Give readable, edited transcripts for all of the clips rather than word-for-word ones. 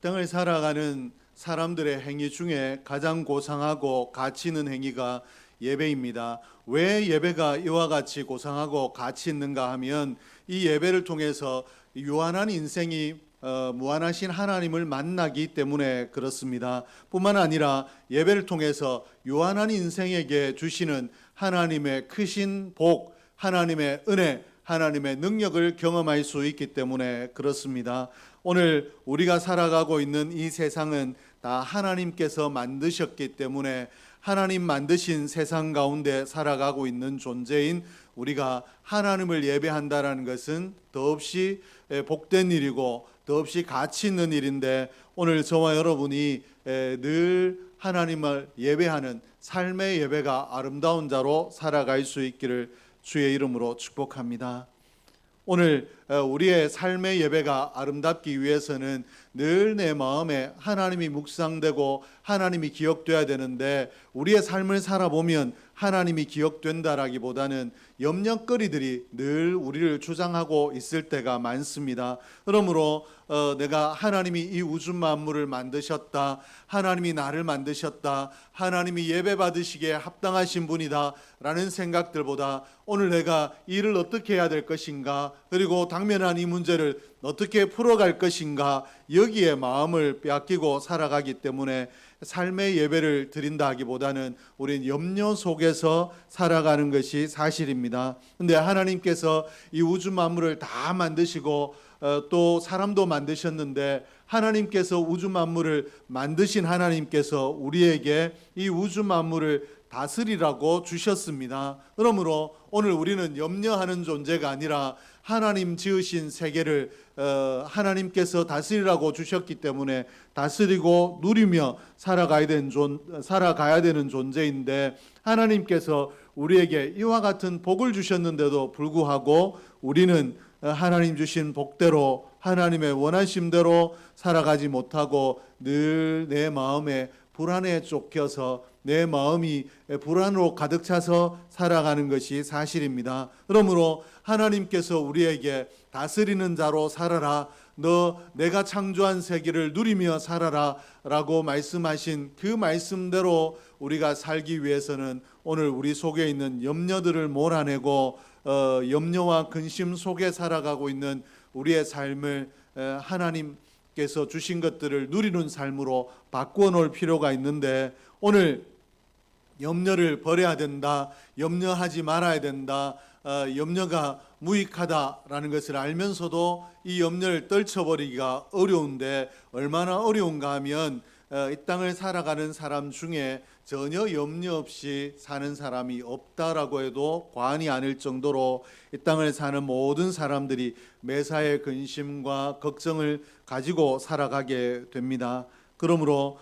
땅을 살아가는 사람들의 행위 중에 가장 고상하고 가치 있는 행위가 예배입니다. 왜 예배가 이와 같이 고상하고 가치 있는가 하면 이 예배를 통해서 유한한 인생이 무한하신 하나님을 만나기 때문에 그렇습니다. 뿐만 아니라 예배를 통해서 유한한 인생에게 주시는 하나님의 크신 복, 하나님의 은혜, 하나님의 능력을 경험할 수 있기 때문에 그렇습니다. 오늘 우리가 살아가고 있는 이 세상은 다 하나님께서 만드셨기 때문에 하나님 만드신 세상 가운데 살아가고 있는 존재인 우리가 하나님을 예배한다는 것은 더없이 복된 일이고 더없이 가치 있는 일인데, 오늘 저와 여러분이 늘 하나님을 예배하는 삶의 예배가 아름다운 자로 살아갈 수 있기를 주의 이름으로 축복합니다. 오늘 우리의 삶의 예배가 아름답기 위해서는 늘 내 마음에 하나님이 묵상되고 하나님이 기억돼야 되는데, 우리의 삶을 살아보면 하나님이 기억된다라기보다는 염려거리들이 늘 우리를 주장하고 있을 때가 많습니다. 그러므로 내가 하나님이 이 우주 만물을 만드셨다, 하나님이 나를 만드셨다, 하나님이 예배 받으시기에 합당하신 분이다 라는 생각들보다 오늘 내가 일을 어떻게 해야 될 것인가, 그리고 당면한 이 문제를 어떻게 풀어갈 것인가, 여기에 마음을 빼앗기고 살아가기 때문에 삶의 예배를 드린다 하기보다는 우리는 염려 속에서 살아가는 것이 사실입니다. 그런데 하나님께서 이 우주 만물을 다 만드시고 또 사람도 만드셨는데, 하나님께서 우주 만물을 만드신 하나님께서 우리에게 이 우주 만물을 다스리라고 주셨습니다. 그러므로 오늘 우리는 염려하는 존재가 아니라 하나님 지으신 세계를 하나님께서 다스리라고 주셨기 때문에 다스리고 누리며 살아가야 되는 존재인데, 하나님께서 우리에게 이와 같은 복을 주셨는데도 불구하고 우리는 하나님 주신 복대로 하나님의 원하심대로 살아가지 못하고 늘 내 마음에 불안에 쫓겨서 내 마음이 불안으로 가득 차서 살아가는 것이 사실입니다. 그러므로 하나님께서 우리에게 다스리는 자로 살아라, 너 내가 창조한 세계를 누리며 살아라 라고 말씀하신 그 말씀대로 우리가 살기 위해서는 오늘 우리 속에 있는 염려들을 몰아내고 염려와 근심 속에 살아가고 있는 우리의 삶을 하나님께서 주신 것들을 누리는 삶으로 바꾸어 놓을 필요가 있는데, 오늘 염려를 버려야 된다, 염려하지 말아야 된다, 염려가 무익하다라는 것을 알면서도 이 염려를 떨쳐버리기가 어려운데, 얼마나 어려운가 하면 이 땅을 살아가는 사람 중에 전혀 염려 없이 사는 사람이 없다라고 해도 과언이 아닐 정도로 이 땅을 사는 모든 사람들이 매사에 근심과 걱정을 가지고 살아가게 됩니다. 그러므로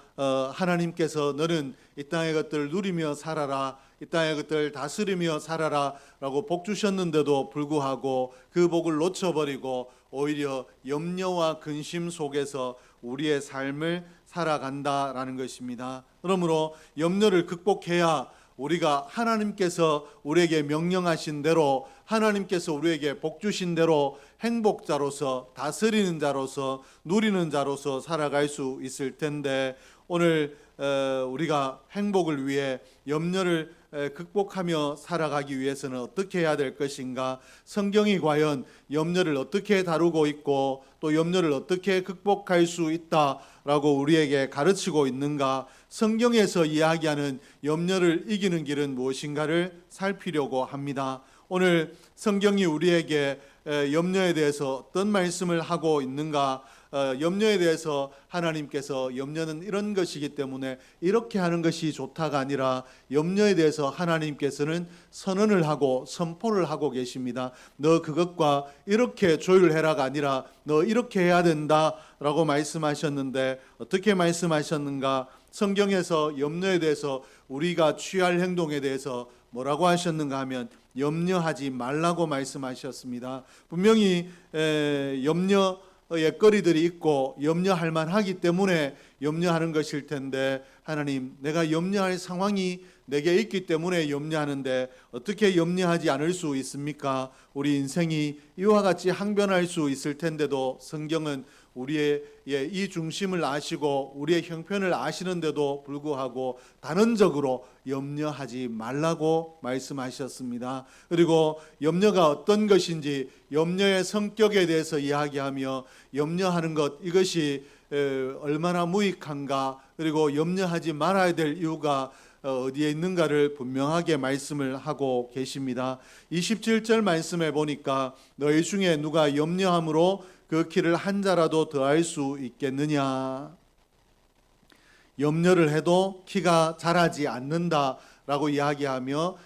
하나님께서 너는 이 땅의 것들을 누리며 살아라, 이 땅의 것들을 다스리며 살아라 라고 복 주셨는데도 불구하고 그 복을 놓쳐버리고 오히려 염려와 근심 속에서 우리의 삶을 살아간다라는 것입니다. 그러므로 염려를 극복해야 우리가 하나님께서 우리에게 명령하신 대로, 하나님께서 우리에게 복 주신 대로 행복자로서, 다스리는 자로서, 누리는 자로서 살아갈 수 있을 텐데, 오늘 우리가 행복을 위해 염려를 극복하며 살아가기 위해서는 어떻게 해야 될 것인가? 성경이 과연 염려를 어떻게 다루고 있고 또 염려를 어떻게 극복할 수 있다라고 우리에게 가르치고 있는가? 성경에서 이야기하는 염려를 이기는 길은 무엇인가를 살피려고 합니다. 오늘 성경이 우리에게 염려에 대해서 어떤 말씀을 하고 있는가? 염려에 대해서 하나님께서 염려는 이런 것이기 때문에 이렇게 하는 것이 좋다가 아니라, 염려에 대해서 하나님께서는 선언을 하고 선포를 하고 계십니다. 너 그것과 이렇게 조율해라가 아니라 너 이렇게 해야 된다라고 말씀하셨는데, 어떻게 말씀하셨는가? 성경에서 염려에 대해서 우리가 취할 행동에 대해서 뭐라고 하셨는가 하면 염려하지 말라고 말씀하셨습니다. 분명히 염려의 거리들이 있고 염려할 만하기 때문에 염려하는 것일 텐데, 하나님 내가 염려할 상황이 내게 있기 때문에 염려하는데 어떻게 염려하지 않을 수 있습니까? 우리 인생이 이와 같이 항변할 수 있을 텐데도 성경은 우리의 이 중심을 아시고 우리의 형편을 아시는데도 불구하고 단언적으로 염려하지 말라고 말씀하셨습니다. 그리고 염려가 어떤 것인지 염려의 성격에 대해서 이야기하며 염려하는 것 이것이 얼마나 무익한가, 그리고 염려하지 말아야 될 이유가 어디에 있는가를 분명하게 말씀을 하고 계십니다. 27절 말씀에 보니까 너희 중에 누가 염려함으로 그 키를 한 자라도 더할 수 있겠느냐. 염려를 해도 키가 자라지 않는다라고 이야기하며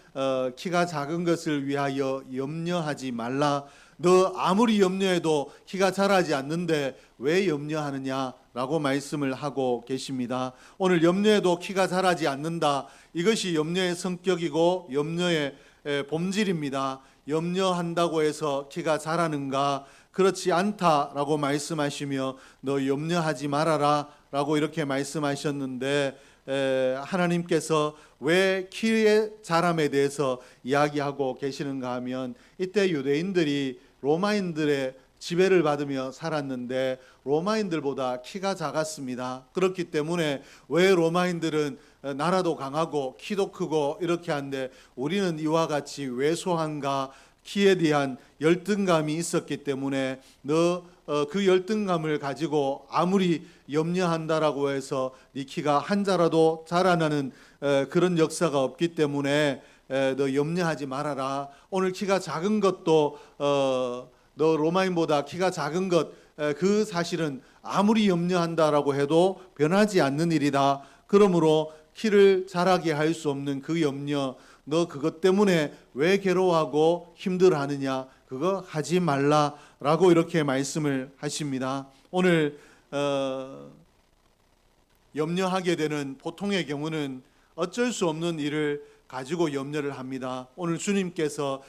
키가 작은 것을 위하여 염려하지 말라. 너 아무리 염려해도 키가 자라지 않는데 왜 염려하느냐라고 말씀을 하고 계십니다. 오늘 염려해도 키가 자라지 않는다. 이것이 염려의 성격이고 염려의 본질입니다. 염려한다고 해서 키가 자라는가? 그렇지 않다라고 말씀하시며 너 염려하지 말아라 라고 이렇게 말씀하셨는데, 하나님께서 왜 키의 자람에 대해서 이야기하고 계시는가 하면, 이때 유대인들이 로마인들의 지배를 받으며 살았는데 로마인들보다 키가 작았습니다. 그렇기 때문에 왜 로마인들은 나라도 강하고 키도 크고 이렇게 한데 우리는 이와 같이 왜소한가? 키에 대한 열등감이 있었기 때문에 그 열등감을 가지고 아무리 염려한다라고 해서 네 키가 한 자라도 자라나는 그런 역사가 없기 때문에 너 염려하지 말아라. 오늘 키가 작은 것도 너 로마인보다 키가 작은 것, 그 사실은 아무리 염려한다라고 해도 변하지 않는 일이다. 그러므로 키를 자라게 할 수 없는 그 염려, 너 그것 때문에 왜 괴로워하고 힘들어하느냐, 그거 하지 말라라고 이렇게 말씀을 하십니다. 오늘 염려하게 되는 보통의 경우는 어쩔 수 없는 일을 가지고 염려를 합니다. 오늘 주님께서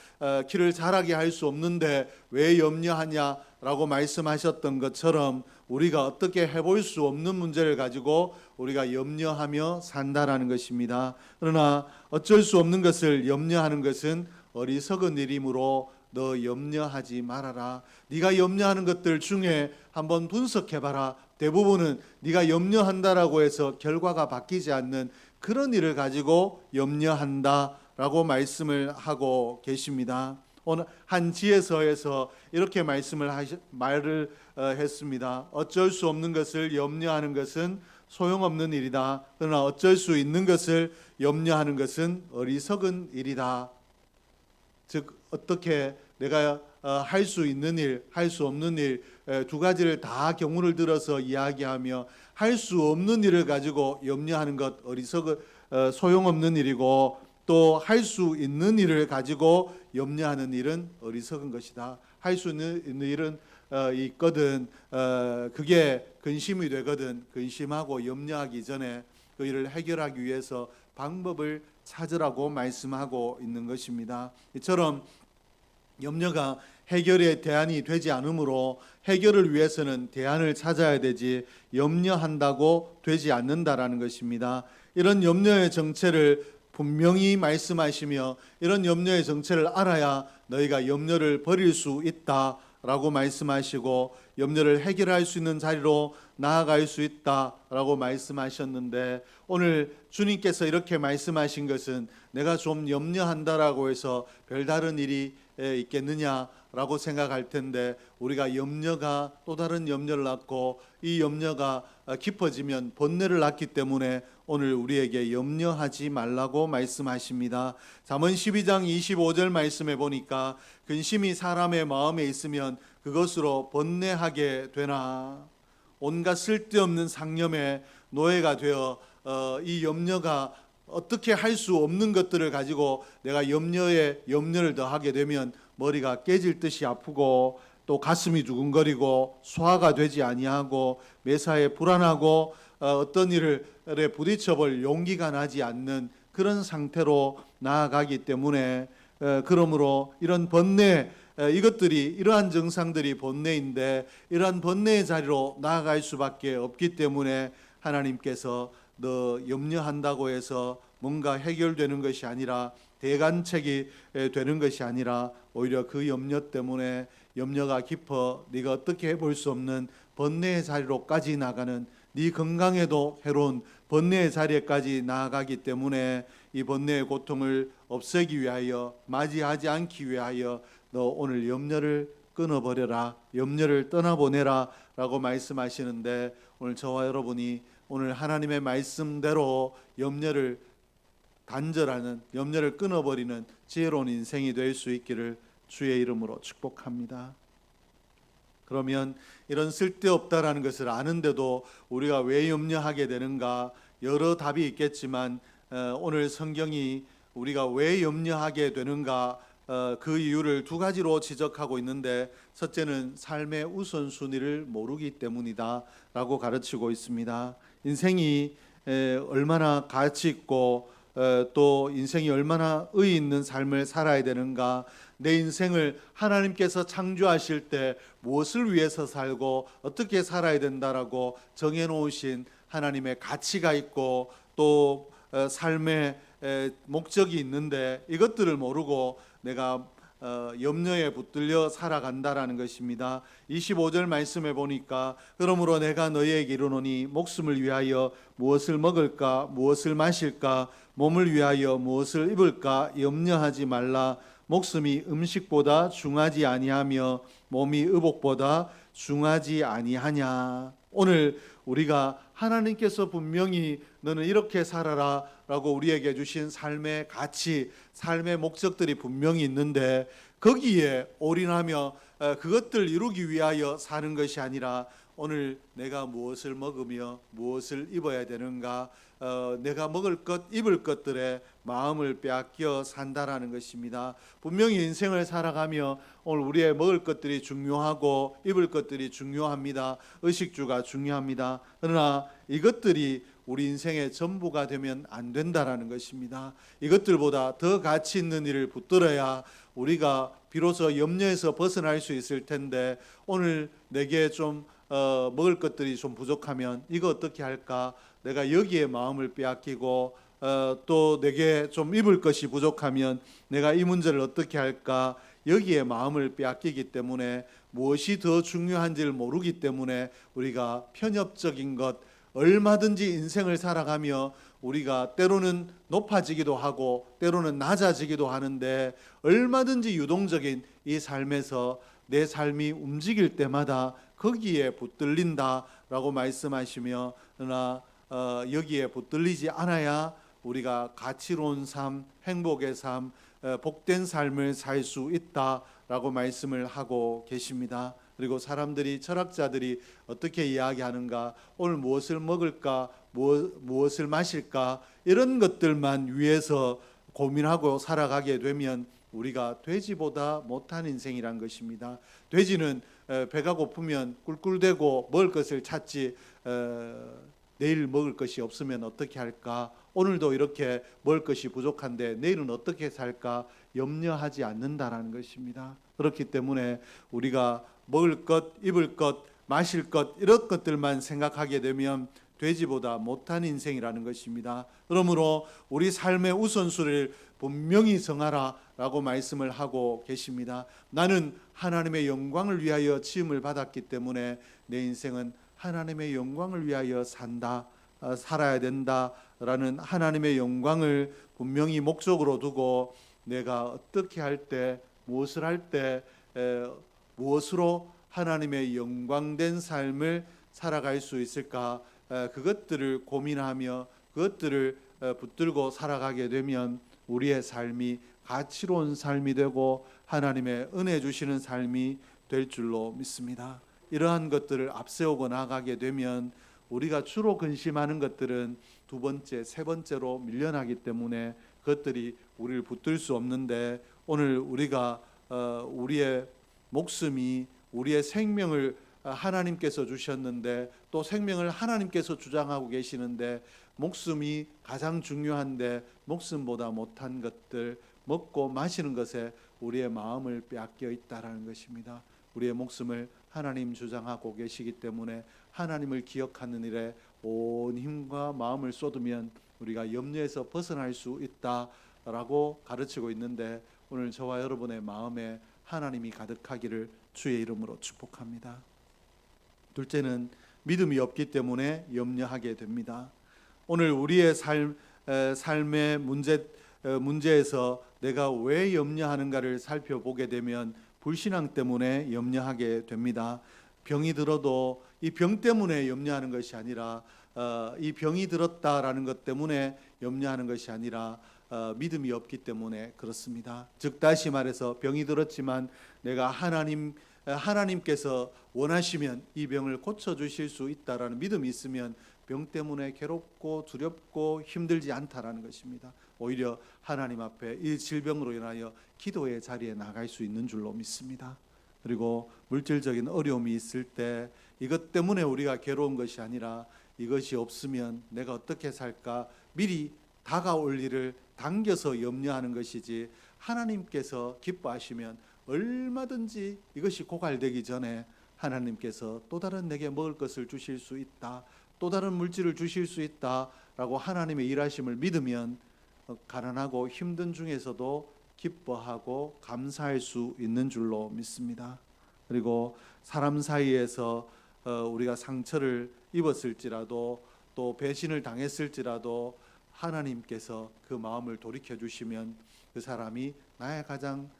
키를 자라게 할 수 없는데 왜 염려하냐라고 말씀하셨던 것처럼 우리가 어떻게 해볼 수 없는 문제를 가지고 우리가 염려하며 산다라는 것입니다. 그러나 어쩔 수 없는 것을 염려하는 것은 어리석은 일이므로 너 염려하지 말아라. 네가 염려하는 것들 중에 한번 분석해봐라. 대부분은 네가 염려한다라고 해서 결과가 바뀌지 않는 그런 일을 가지고 염려한다라고 말씀을 하고 계십니다. 오늘 한 지혜서에서 이렇게 말을 했습니다. 어쩔 수 없는 것을 염려하는 것은 소용없는 일이다. 그러나 어쩔 수 있는 것을 염려하는 것은 어리석은 일이다. 즉 어떻게 내가 할 수 있는 일, 할 수 없는 일, 두 가지를 다 경우를 들어서 이야기하며 할 수 없는 일을 가지고 염려하는 것 소용없는 일이고, 또 할 수 있는 일을 가지고 염려하는 일은 어리석은 것이다. 할 수 있는 일은 있거든 그게 근심이 되거든. 근심하고 염려하기 전에 그 일을 해결하기 위해서 방법을 찾으라고 말씀하고 있는 것입니다. 이처럼 염려가 해결의 대안이 되지 않으므로 해결을 위해서는 대안을 찾아야 되지 염려한다고 되지 않는다라는 것입니다. 이런 염려의 정체를 분명히 말씀하시며 이런 염려의 정체를 알아야 너희가 염려를 버릴 수 있다라고 말씀하시고 염려를 해결할 수 있는 자리로 나아갈 수 있다라고 말씀하셨는데, 오늘 주님께서 이렇게 말씀하신 것은 내가 좀 염려한다라고 해서 별다른 일이 있겠느냐라고 생각할 텐데, 우리가 염려가 또 다른 염려를 낳고 이 염려가 깊어지면 번뇌를 낳기 때문에 오늘 우리에게 염려하지 말라고 말씀하십니다. 잠언 12장 25절 말씀에 보니까 근심이 사람의 마음에 있으면 그것으로 번뇌하게 되나. 온갖 쓸데없는 상념의 노예가 되어 이 염려가 어떻게 할 수 없는 것들을 가지고 내가 염려를 더하게 되면 머리가 깨질 듯이 아프고 또 가슴이 두근거리고 소화가 되지 아니하고 매사에 불안하고 어떤 일에 부딪혀볼 용기가 나지 않는 그런 상태로 나아가기 때문에, 그러므로 이런 번뇌, 이러한 증상들이 번뇌인데 이러한 번뇌의 자리로 나아갈 수밖에 없기 때문에 하나님께서 너 염려한다고 해서 뭔가 해결되는 것이 아니라 대간책이 되는 것이 아니라 오히려 그 염려 때문에 염려가 깊어 네가 어떻게 해볼 수 없는 번뇌의 자리로까지 나가는, 네 건강에도 해로운 번뇌의 자리에까지 나아가기 때문에 이 번뇌의 고통을 없애기 위하여, 맞이하지 않기 위하여 너 오늘 염려를 끊어버려라, 염려를 떠나보내라 라고 말씀하시는데, 오늘 저와 여러분이 오늘 하나님의 말씀대로 염려를 단절하는, 염려를 끊어버리는 지혜로운 인생이 될 수 있기를 주의 이름으로 축복합니다. 그러면 이런 쓸데없다라는 것을 아는데도 우리가 왜 염려하게 되는가, 여러 답이 있겠지만 오늘 성경이 우리가 왜 염려하게 되는가, 그 이유를 두 가지로 지적하고 있는데, 첫째는 삶의 우선순위를 모르기 때문이다 라고 가르치고 있습니다. 인생이 얼마나 가치 있고 또 인생이 얼마나 의의 있는 삶을 살아야 되는가, 내 인생을 하나님께서 창조하실 때 무엇을 위해서 살고 어떻게 살아야 된다라고 정해놓으신 하나님의 가치가 있고 또 삶의 목적이 있는데, 이것들을 모르고 내가 염려에 붙들려 살아간다라는 것입니다. 25절 말씀에 보니까 그러므로 내가 너희에게 이르노니 목숨을 위하여 무엇을 먹을까 무엇을 마실까 몸을 위하여 무엇을 입을까 염려하지 말라. 목숨이 음식보다 중하지 아니하며 몸이 의복보다 중하지 아니하냐. 오늘 우리가 하나님께서 분명히 너는 이렇게 살아라 라고 우리에게 주신 삶의 가치, 삶의 목적들이 분명히 있는데, 거기에 올인하며 그것들을 이루기 위하여 사는 것이 아니라 오늘 내가 무엇을 먹으며 무엇을 입어야 되는가, 내가 먹을 것, 입을 것들에 마음을 빼앗겨 산다라는 것입니다. 분명히 인생을 살아가며 오늘 우리의 먹을 것들이 중요하고 입을 것들이 중요합니다. 의식주가 중요합니다. 그러나 이것들이 우리 인생의 전부가 되면 안 된다라는 것입니다. 이것들보다 더 가치 있는 일을 붙들어야 우리가 비로소 염려에서 벗어날 수 있을 텐데, 오늘 내게 좀 먹을 것들이 좀 부족하면 이거 어떻게 할까? 내가 여기에 마음을 빼앗기고 또 내게 좀 입을 것이 부족하면 내가 이 문제를 어떻게 할까? 여기에 마음을 빼앗기기 때문에 무엇이 더 중요한지를 모르기 때문에 우리가 편협적인 것, 얼마든지 인생을 살아가며 우리가 때로는 높아지기도 하고 때로는 낮아지기도 하는데, 얼마든지 유동적인 이 삶에서 내 삶이 움직일 때마다 거기에 붙들린다라고 말씀하시며, 그러나 여기에 붙들리지 않아야 우리가 가치로운 삶, 행복의 삶, 복된 삶을 살 수 있다라고 말씀을 하고 계십니다. 그리고 사람들이, 철학자들이 어떻게 이야기하는가, 오늘 무엇을 먹을까, 무엇을 마실까, 이런 것들만 위해서 고민하고 살아가게 되면 우리가 돼지보다 못한 인생이란 것입니다. 돼지는 배가 고프면 꿀꿀대고 먹을 것을 찾지, 내일 먹을 것이 없으면 어떻게 할까, 오늘도 이렇게 먹을 것이 부족한데 내일은 어떻게 살까 염려하지 않는다라는 것입니다. 그렇기 때문에 우리가 먹을 것, 입을 것, 마실 것, 이런 것들만 생각하게 되면 돼지보다 못한 인생이라는 것입니다. 그러므로 우리 삶의 우선순위를 분명히 정하라 라고 말씀을 하고 계십니다. 나는 하나님의 영광을 위하여 지음을 받았기 때문에 내 인생은 하나님의 영광을 위하여 살아야 된다라는 하나님의 영광을 분명히 목적으로 두고, 내가 어떻게 할 때, 무엇을 할 때, 무엇으로 하나님의 영광된 삶을 살아갈 수 있을까, 그것들을 고민하며 그것들을 붙들고 살아가게 되면 우리의 삶이 가치로운 삶이 되고 하나님의 은혜 주시는 삶이 될 줄로 믿습니다. 이러한 것들을 앞세우고 나가게 되면 우리가 주로 근심하는 것들은 두 번째, 세 번째로 밀려나기 때문에 그것들이 우리를 붙들 수 없는데, 오늘 우리가 우리의 목숨이, 우리의 생명을 하나님께서 주셨는데 또 생명을 하나님께서 주장하고 계시는데, 목숨이 가장 중요한데 목숨보다 못한 것들, 먹고 마시는 것에 우리의 마음을 빼앗겨 있다라는 것입니다. 우리의 목숨을 하나님 주장하고 계시기 때문에 하나님을 기억하는 일에 온 힘과 마음을 쏟으면 우리가 염려에서 벗어날 수 있다라고 가르치고 있는데, 오늘 저와 여러분의 마음에 하나님이 가득하기를 주의 이름으로 축복합니다. 둘째는 믿음이 없기 때문에 염려하게 됩니다. 오늘 우리의 삶의 문제에서 내가 왜 염려하는가를 살펴보게 되면 불신앙 때문에 염려하게 됩니다. 병이 들어도 이 병 때문에 염려하는 것이 아니라 이 병이 들었다라는 것 때문에 염려하는 것이 아니라 믿음이 없기 때문에 그렇습니다. 즉 다시 말해서 병이 들었지만 내가 하나님께서 원하시면 이 병을 고쳐주실 수 있다라는 믿음이 있으면 병 때문에 괴롭고 두렵고 힘들지 않다라는 것입니다. 오히려 하나님 앞에 이 질병으로 인하여 기도의 자리에 나갈 수 있는 줄로 믿습니다. 그리고 물질적인 어려움이 있을 때 이것 때문에 우리가 괴로운 것이 아니라 이것이 없으면 내가 어떻게 살까 미리 다가올 일을 당겨서 염려하는 것이지, 하나님께서 기뻐하시면 얼마든지 이것이 고갈되기 전에 하나님께서 또 다른 내게 먹을 것을 주실 수 있다, 또 다른 물질을 주실 수 있다라고 하나님의 일하심을 믿으면 가난하고 힘든 중에서도 기뻐하고 감사할 수 있는 줄로 믿습니다. 그리고 사람 사이에서 우리가 상처를 입었을지라도 또 배신을 당했을지라도 하나님께서 그 마음을 돌이켜 주시면 그 사람이 나의 가장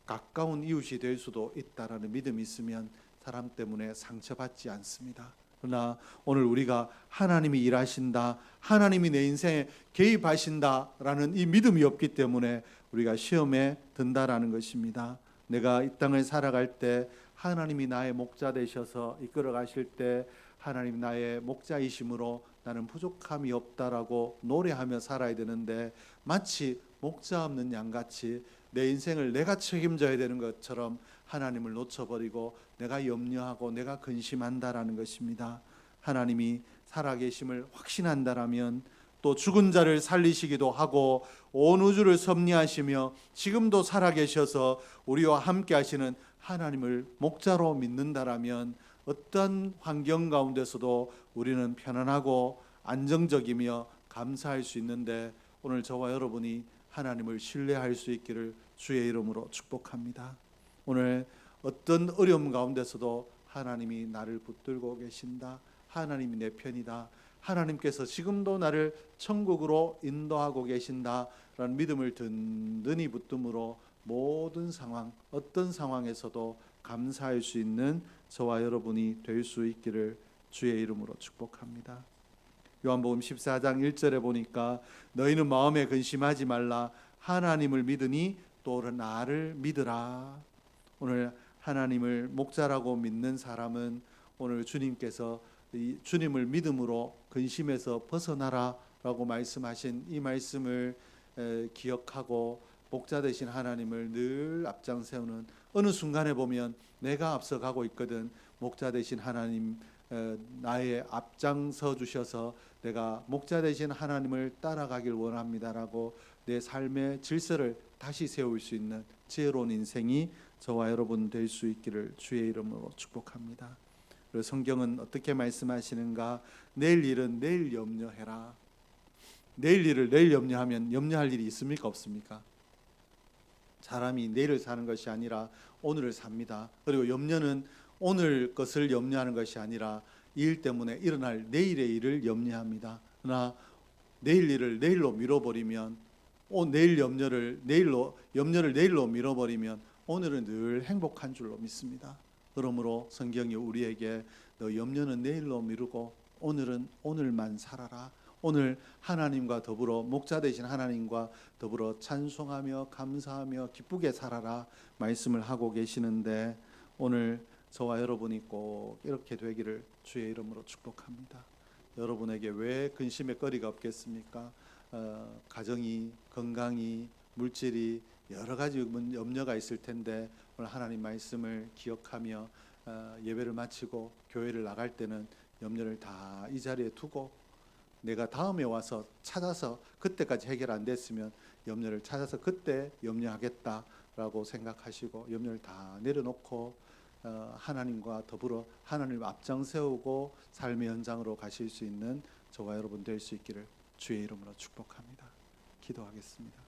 가까운 이웃이 될 수도 있다라는 믿음이 있으면 사람 때문에 상처받지 않습니다. 그러나 오늘 우리가 하나님이 일하신다, 하나님이 내 인생에 개입하신다라는 이 믿음이 없기 때문에 우리가 시험에 든다라는 것입니다. 내가 이 땅을 살아갈 때 하나님이 나의 목자 되셔서 이끌어 가실 때 하나님 나의 목자이심으로 나는 부족함이 없다라고 노래하며 살아야 되는데, 마치 목자 없는 양같이 내 인생을 내가 책임져야 되는 것처럼 하나님을 놓쳐버리고 내가 염려하고 내가 근심한다라는 것입니다. 하나님이 살아계심을 확신한다라면 또 죽은 자를 살리시기도 하고 온 우주를 섭리하시며 지금도 살아계셔서 우리와 함께 하시는 하나님을 목자로 믿는다라면 어떠한 환경 가운데서도 우리는 편안하고 안정적이며 감사할 수 있는데, 오늘 저와 여러분이 하나님을 신뢰할 수 있기를 주의 이름으로 축복합니다. 오늘 어떤 어려움 가운데서도 하나님이 나를 붙들고 계신다, 하나님이 내 편이다, 하나님께서 지금도 나를 천국으로 인도하고 계신다라는 믿음을 든든히 붙듦으로 모든 상황, 어떤 상황에서도 감사할 수 있는 저와 여러분이 될 수 있기를 주의 이름으로 축복합니다. 요한복음 14장 1절에 보니까 너희는 마음에 근심하지 말라, 하나님을 믿으니 또 나를 믿으라. 오늘 하나님을 목자라고 믿는 사람은 오늘 주님께서 이 주님을 믿음으로 근심에서 벗어나라라고 말씀하신 이 말씀을 기억하고 목자 되신 하나님을 늘 앞장 세우는, 어느 순간에 보면 내가 앞서가고 있거든, 목자 되신 하나님 나의 앞장서 주셔서 내가 목자 되신 하나님을 따라가길 원합니다라고 내 삶의 질서를 다시 세울 수 있는 지혜로운 인생이 저와 여러분 될 수 있기를 주의 이름으로 축복합니다. 그리고 성경은 어떻게 말씀하시는가? 내일 일은 내일 염려해라. 내일 일을 내일 염려하면 염려할 일이 있습니까? 없습니까? 사람이 내일을 사는 것이 아니라 오늘을 삽니다. 그리고 염려는 오늘 것을 염려하는 것이 아니라 일 때문에 일어날 내일의 일을 염려합니다. 그러나 내일 일을 내일로 미뤄버리면, 내일 염려를 내일로 미뤄버리면 오늘은 늘 행복한 줄로 믿습니다. 그러므로 성경이 우리에게 너 염려는 내일로 미루고 오늘은 오늘만 살아라, 오늘 하나님과 더불어 목자 되신 하나님과 더불어 찬송하며 감사하며 기쁘게 살아라 말씀을 하고 계시는데, 오늘 저와 여러분이 꼭 이렇게 되기를 주의 이름으로 축복합니다. 여러분에게 왜 근심의 거리가 없겠습니까? 가정이, 건강이, 물질이 여러 가지 염려가 있을 텐데, 오늘 하나님 말씀을 기억하며 예배를 마치고 교회를 나갈 때는 염려를 다 이 자리에 두고 내가 다음에 와서 찾아서, 그때까지 해결 안 됐으면 염려를 찾아서 그때 염려하겠다라고 생각하시고 염려를 다 내려놓고 하나님과 더불어 하나님을 앞장 세우고 삶의 현장으로 가실 수 있는 저와 여러분 될 수 있기를 주의 이름으로 축복합니다. 기도하겠습니다.